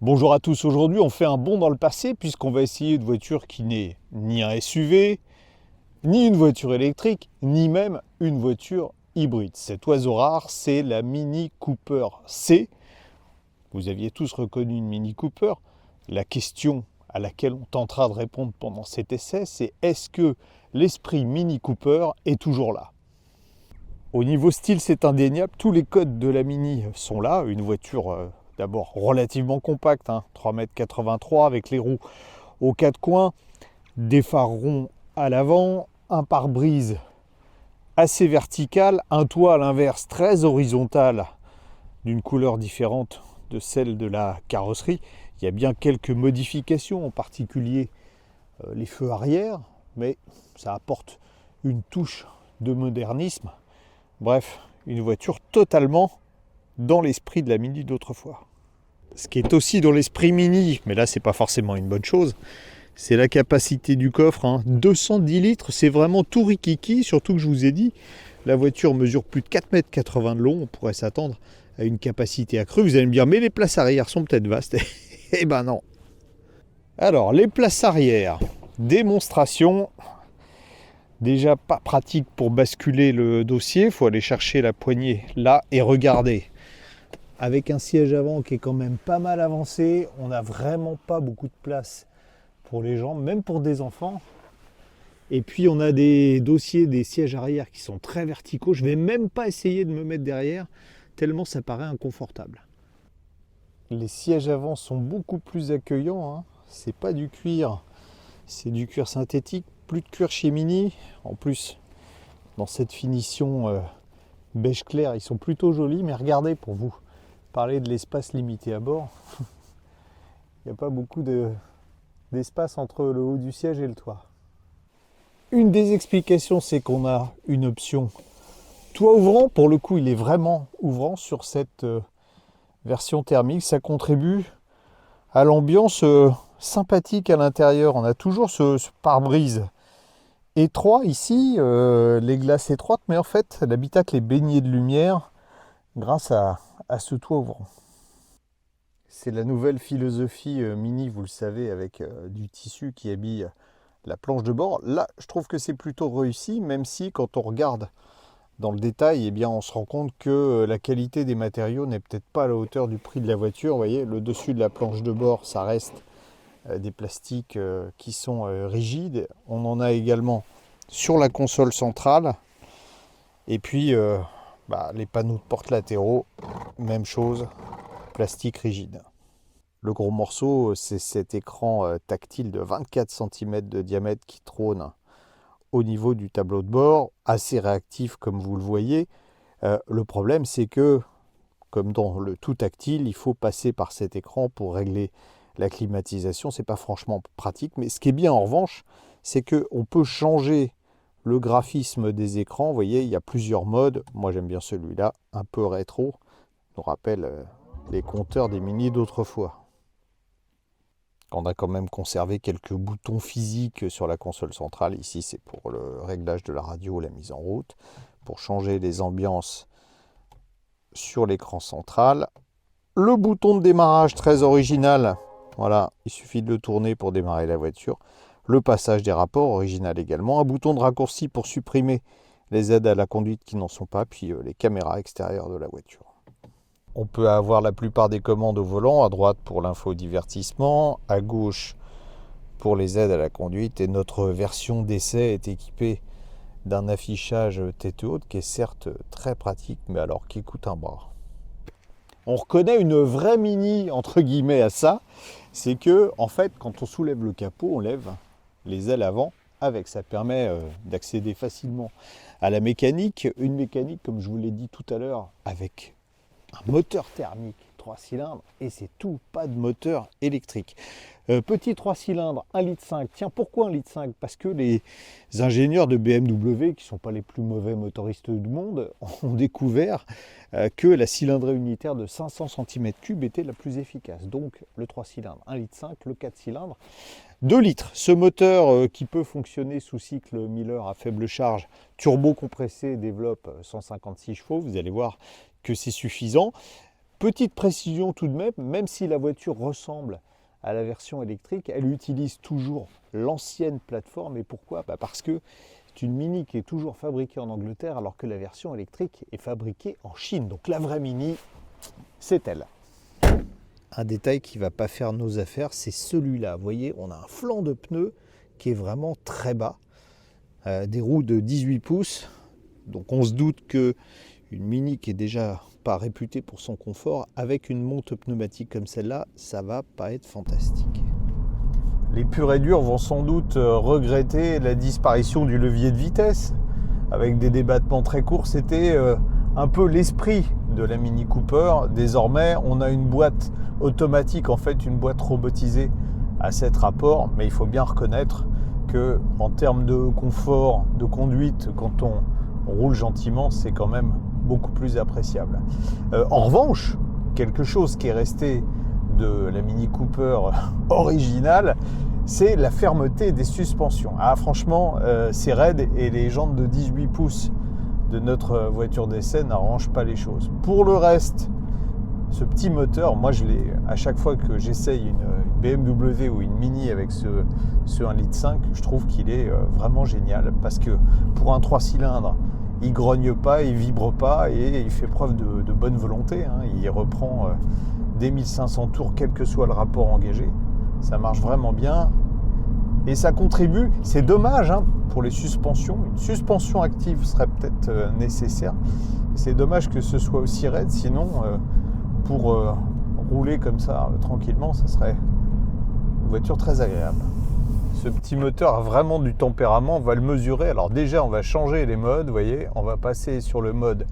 Bonjour à tous, aujourd'hui on fait un bond dans le passé puisqu'on va essayer une voiture qui n'est ni un SUV, ni une voiture électrique, ni même une voiture hybride. Cet oiseau rare, c'est la Mini Cooper C. Vous aviez tous reconnu une Mini Cooper. La question à laquelle on tentera de répondre pendant cet essai, c'est est-ce que l'esprit Mini Cooper est toujours là? Au niveau style, c'est indéniable, tous les codes de la Mini sont là. Une voiture d'abord relativement compacte, 3,83 m avec les roues aux quatre coins, des phares ronds à l'avant, un pare-brise assez vertical, un toit à l'inverse très horizontal d'une couleur différente de celle de la carrosserie. Il y a bien quelques modifications, en particulier les feux arrière, mais ça apporte une touche de modernisme. Bref, une voiture totalement dans l'esprit de la Mini d'autrefois. Ce qui est aussi dans l'esprit Mini, mais là c'est pas forcément une bonne chose, c'est la capacité du coffre. 210 litres, c'est vraiment tout rikiki, surtout que je vous ai dit, la voiture mesure plus de 4,80 m de long, on pourrait s'attendre à une capacité accrue. Vous allez me dire, mais les places arrière sont peut-être vastes. Eh ben non. Alors, les places arrière, démonstration. Déjà pas pratique pour basculer le dossier, il faut aller chercher la poignée là et regarder. Avec un siège avant qui est quand même pas mal avancé, on n'a vraiment pas beaucoup de place pour les jambes, même pour des enfants. Et puis on a des dossiers, des sièges arrière qui sont très verticaux. Je ne vais même pas essayer de me mettre derrière, tellement ça paraît inconfortable. Les sièges avant sont beaucoup plus accueillants, c'est pas du cuir, c'est du cuir synthétique. Plus de cuir chez Mini. En plus, dans cette finition beige clair, ils sont plutôt jolis. Mais regardez, pour vous parler de l'espace limité à bord, il n'y a pas beaucoup d'espace entre le haut du siège et le toit. Une des explications, c'est qu'on a une option toit ouvrant. Pour le coup, il est vraiment ouvrant sur cette version thermique. Ça contribue à l'ambiance sympathique à l'intérieur. On a toujours ce pare-brise étroit ici, les glaces étroites, mais en fait l'habitacle est baigné de lumière grâce à ce toit ouvrant. C'est la nouvelle philosophie Mini, vous le savez, avec du tissu qui habille la planche de bord. Là, je trouve que c'est plutôt réussi, même si quand on regarde dans le détail, eh bien, on se rend compte que la qualité des matériaux n'est peut-être pas à la hauteur du prix de la voiture. Vous voyez, le dessus de la planche de bord, ça reste des plastiques qui sont rigides. On en a également sur la console centrale. Et puis les panneaux de porte latéraux, même chose, plastique rigide. Le gros morceau, c'est cet écran tactile de 24 cm de diamètre qui trône au niveau du tableau de bord, assez réactif comme vous le voyez. Le problème, c'est que, comme dans le tout tactile, il faut passer par cet écran pour régler la climatisation. C'est pas franchement pratique, mais ce qui est bien en revanche, c'est qu'on peut changer le graphisme des écrans. Vous voyez, il y a plusieurs modes. Moi, j'aime bien celui-là, un peu rétro. On rappelle les compteurs des Mini d'autrefois. On a quand même conservé quelques boutons physiques sur la console centrale. Ici, c'est pour le réglage de la radio, la mise en route. Pour changer les ambiances sur l'écran central. Le bouton de démarrage très original. Voilà, il suffit de le tourner pour démarrer la voiture. Le passage des rapports, original également. Un bouton de raccourci pour supprimer les aides à la conduite qui n'en sont pas. Puis les caméras extérieures de la voiture. On peut avoir la plupart des commandes au volant. À droite pour l'infodivertissement. À gauche pour les aides à la conduite. Et notre version d'essai est équipée d'un affichage tête haute qui est certes très pratique, mais alors qui coûte un bras. On reconnaît une vraie Mini, entre guillemets, à ça. C'est que, en fait, quand on soulève le capot, on lève les ailes avant avec. Ça permet d'accéder facilement à la mécanique. Une mécanique, comme je vous l'ai dit tout à l'heure, avec un moteur thermique 3 cylindres. Et c'est tout, pas de moteur électrique. Petit 3 cylindres, 1,5 litre. Tiens, pourquoi 1,5 litre? Parce que les ingénieurs de BMW, qui ne sont pas les plus mauvais motoristes du monde, ont découvert que la cylindrée unitaire de 500 cm3 était la plus efficace. Donc le 3 cylindres, 1,5 litre, le 4 cylindres, 2 litres. Ce moteur qui peut fonctionner sous cycle Miller à faible charge, turbo compressé, développe 156 chevaux. Vous allez voir que c'est suffisant. Petite précision tout de même, même si la voiture ressemble à la version électrique, elle utilise toujours l'ancienne plateforme. Et pourquoi? Parce que c'est une Mini qui est toujours fabriquée en Angleterre alors que la version électrique est fabriquée en Chine. Donc la vraie Mini, c'est elle. Un détail qui ne va pas faire nos affaires, c'est celui-là. Vous voyez, on a un flanc de pneu qui est vraiment très bas. Des roues de 18 pouces. Donc on se doute qu'une Mini qui est déjà pas réputée pour son confort, avec une monte pneumatique comme celle-là, ça va pas être fantastique. Les purs et durs vont sans doute regretter la disparition du levier de vitesse. Avec des débattements très courts, c'était un peu l'esprit de la Mini Cooper. Désormais, on a une boîte automatique, en fait une boîte robotisée à 7 rapports, mais il faut bien reconnaître que en termes de confort, de conduite, quand on roule gentiment, c'est quand même beaucoup plus appréciable. En revanche, quelque chose qui est resté de la Mini Cooper originale, c'est la fermeté des suspensions. Ah, franchement, c'est raide et les jantes de 18 pouces de notre voiture d'essai n'arrangent pas les choses. Pour le reste, ce petit moteur, moi à chaque fois que j'essaye une BMW ou une Mini avec ce 1,5 litre, je trouve qu'il est vraiment génial parce que pour un 3 cylindres, il grogne pas, il vibre pas et il fait preuve de bonne volonté. Il reprend dès 1500 tours, quel que soit le rapport engagé. Ça marche vraiment bien et ça contribue. C'est dommage pour les suspensions. Une suspension active serait peut-être nécessaire. C'est dommage que ce soit aussi raide, sinon pour rouler comme ça tranquillement, ça serait une voiture très agréable. Ce petit moteur a vraiment du tempérament, on va le mesurer. Alors déjà, on va changer les modes, vous voyez, on va passer sur le mode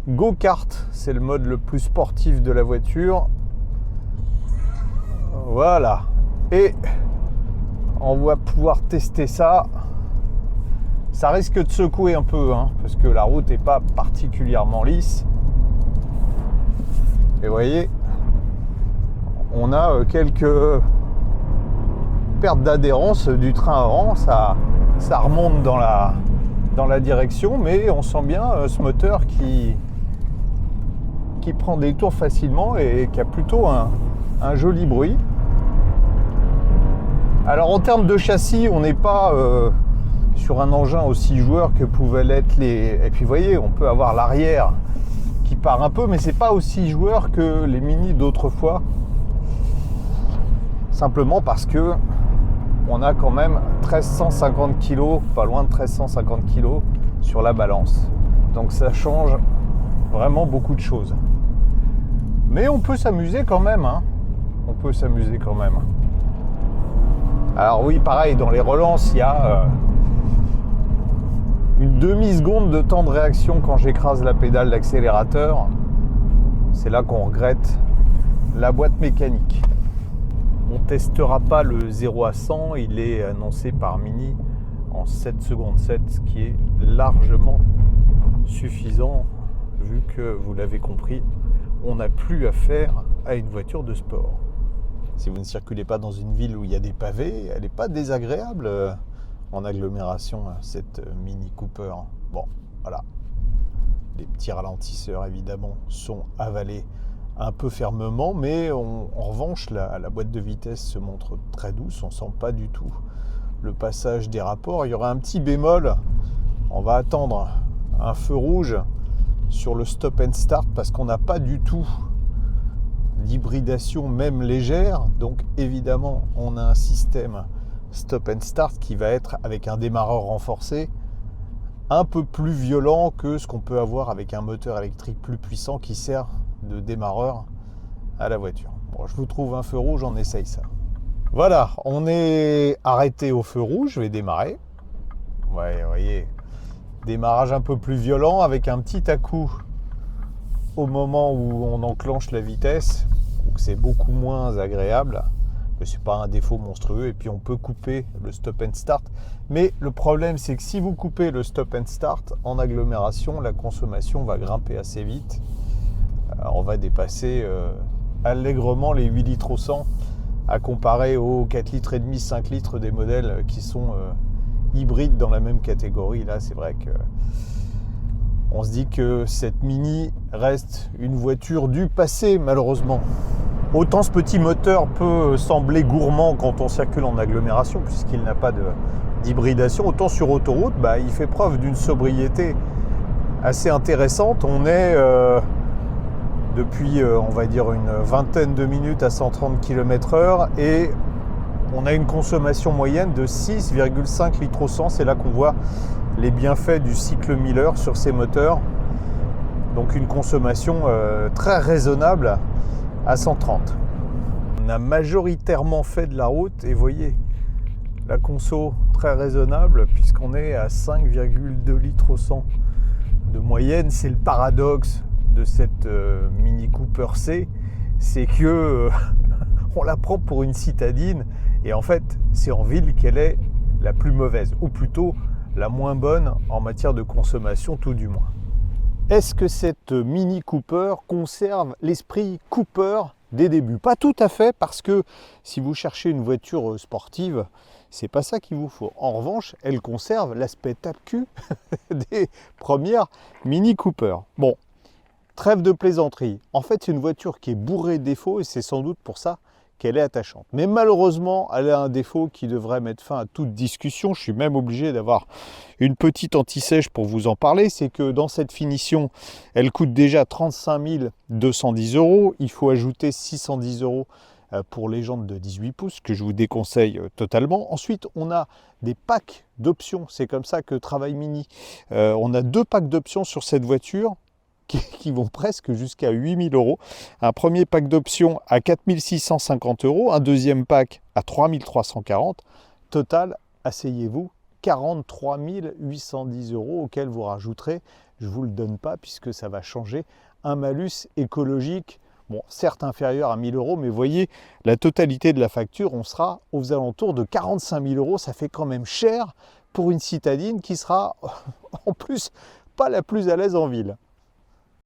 go-kart, c'est le mode le plus sportif de la voiture. Voilà, et on va pouvoir tester ça. Ça risque de secouer un peu, parce que la route n'est pas particulièrement lisse. Et vous voyez, on a quelques perte d'adhérence du train avant, ça remonte dans la direction, mais on sent bien ce moteur qui prend des tours facilement et qui a plutôt un joli bruit. Alors en termes de châssis, on n'est pas sur un engin aussi joueur que pouvaient l'être les... Et puis vous voyez, on peut avoir l'arrière qui part un peu, mais c'est pas aussi joueur que les Mini d'autrefois. Simplement parce que on a quand même 1350 kg, pas loin de 1350 kg sur la balance. Donc ça change vraiment beaucoup de choses. Mais on peut s'amuser quand même. On peut s'amuser quand même. Alors oui, pareil, dans les relances, il y a une demi-seconde de temps de réaction quand j'écrase la pédale d'accélérateur. C'est là qu'on regrette la boîte mécanique. On ne testera pas le 0 à 100, il est annoncé par Mini en 7 secondes 7, ce qui est largement suffisant vu que, vous l'avez compris, on n'a plus affaire à une voiture de sport. Si vous ne circulez pas dans une ville où il y a des pavés, elle n'est pas désagréable en agglomération, cette Mini Cooper. Bon, voilà. Les petits ralentisseurs, évidemment, sont avalés un peu fermement, mais en revanche, la boîte de vitesse se montre très douce. On ne sent pas du tout le passage des rapports. Il y aura un petit bémol. On va attendre un feu rouge sur le stop and start parce qu'on n'a pas du tout d'hybridation même légère. Donc évidemment, on a un système stop and start qui va être avec un démarreur renforcé un peu plus violent que ce qu'on peut avoir avec un moteur électrique plus puissant qui sert de démarreur à la voiture. Bon, je vous trouve un feu rouge, on essaye ça. Voilà, on est arrêté au feu rouge, je vais démarrer. Ouais, vous voyez, démarrage un peu plus violent avec un petit à-coup au moment où on enclenche la vitesse. Donc c'est beaucoup moins agréable. Mais c'est pas un défaut monstrueux. Et puis on peut couper le stop and start. Mais le problème, c'est que si vous coupez le stop and start en agglomération, la consommation va grimper assez vite. On va dépasser allègrement les 8 litres au 100 à comparer aux 4 litres et demi, 5 litres des modèles qui sont hybrides dans la même catégorie. Là, c'est vrai que On se dit que cette Mini reste une voiture du passé, malheureusement. Autant ce petit moteur peut sembler gourmand quand on circule en agglomération, puisqu'il n'a pas d'hybridation, autant sur autoroute, il fait preuve d'une sobriété assez intéressante. On est depuis, on va dire, une vingtaine de minutes à 130 km/h et on a une consommation moyenne de 6,5 litres au 100. C'est là qu'on voit les bienfaits du cycle Miller sur ces moteurs. Donc une consommation très raisonnable à 130. On a majoritairement fait de la route et voyez, la conso très raisonnable puisqu'on est à 5,2 litres au 100 de moyenne. C'est le paradoxe de cette Mini Cooper C, c'est que on la prend pour une citadine et en fait c'est en ville qu'elle est la plus mauvaise, ou plutôt la moins bonne en matière de consommation, tout du moins. Est-ce que cette Mini Cooper conserve l'esprit Cooper des débuts? Pas tout à fait, parce que si vous cherchez une voiture sportive, c'est pas ça qu'il vous faut. En revanche, elle conserve l'aspect tape-cul des premières Mini Cooper. Bon, trêve de plaisanterie. En fait, c'est une voiture qui est bourrée de défauts et c'est sans doute pour ça qu'elle est attachante. Mais malheureusement, elle a un défaut qui devrait mettre fin à toute discussion. Je suis même obligé d'avoir une petite anti-sèche pour vous en parler. C'est que dans cette finition, elle coûte déjà 35 210 €. Il faut ajouter 610 € pour les jantes de 18 pouces, que je vous déconseille totalement. Ensuite, on a des packs d'options. C'est comme ça que travaille Mini. On a 2 packs d'options sur cette voiture qui vont presque jusqu'à 8 000 €. Un premier pack d'options à 4 650 €, un deuxième pack à 3 340 €. Total, asseyez-vous, 43 810 € auxquels vous rajouterez, je ne vous le donne pas puisque ça va changer, un malus écologique, bon, certes inférieur à 1 000 €, mais voyez, la totalité de la facture, on sera aux alentours de 45 000 €. Ça fait quand même cher pour une citadine qui sera en plus pas la plus à l'aise en ville.